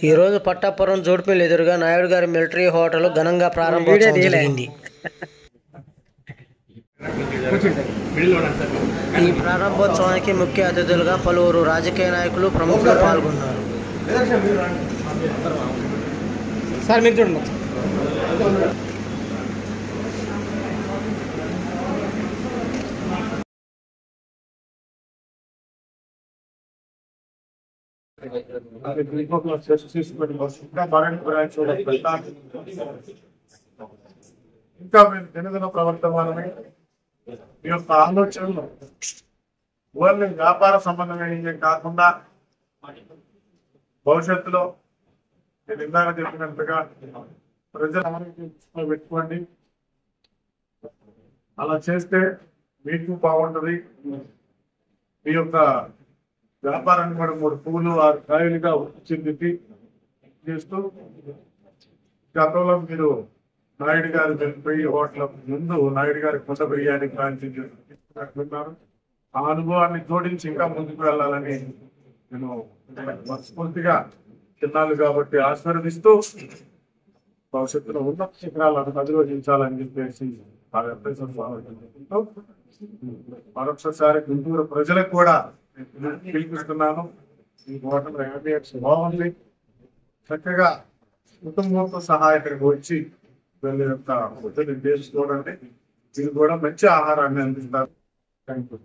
ఈరోజు పట్టాపురం జోడ్పిల్ ఎదురుగా నాయుడు గారి మిలిటరీ హోటల్ ఘనంగా ప్రారంభోత్సవం జరిగింది. ఈ ప్రారంభోత్సవానికి ముఖ్య అతిథులుగా పలువురు రాజకీయ నాయకులు, ప్రముఖులు పాల్గొన్నారు. ఇంకా మేము దినదిన ప్రవర్తమానమే ఈ యొక్క ఆలోచనలు ఓన్లీ వ్యాపార సంబంధమైనవి కాకుండా భవిష్యత్తులో నేను ఇందాక చెప్పినట్టుగా ప్రజలు పెట్టుకోండి. అలా చేస్తే మీకు బాగుంటుంది. మీ యొక్క వ్యాపారాన్ని కూడా 3 పువ్వులు 6 కాయలుగా చెంది చేస్తూ గతంలో మీరు నాయుడు గారి మిలిటరీ హోటల్ ముందు నాయుడు గారి కుండ బిర్యానీ ప్రాంతిస్తున్నారు. ఆ అనుభవాన్ని జోడించి ఇంకా ముందుకు వెళ్ళాలని నేను మనస్ఫూర్తిగా చిన్నాళ్ళు కాబట్టి ఆశీర్వదిస్తూ భవిష్యత్తులో ఉన్నత శిఖరాలను అధిరోహించాలని చెప్పేసి మరొకసారి గుంటూరు ప్రజలకు కూడా పిలిపిస్తున్నాను. ఈ హోటల్ అంబియన్స్ బాగుంది. చక్కగా కుటుంబంతో సహా ఇక్కడికి వచ్చి వీళ్ళ యొక్క వృద్ధులు చేసుకోవడానికి వీళ్ళు కూడా మంచి ఆహారాన్ని అందిస్తారు. Thank you.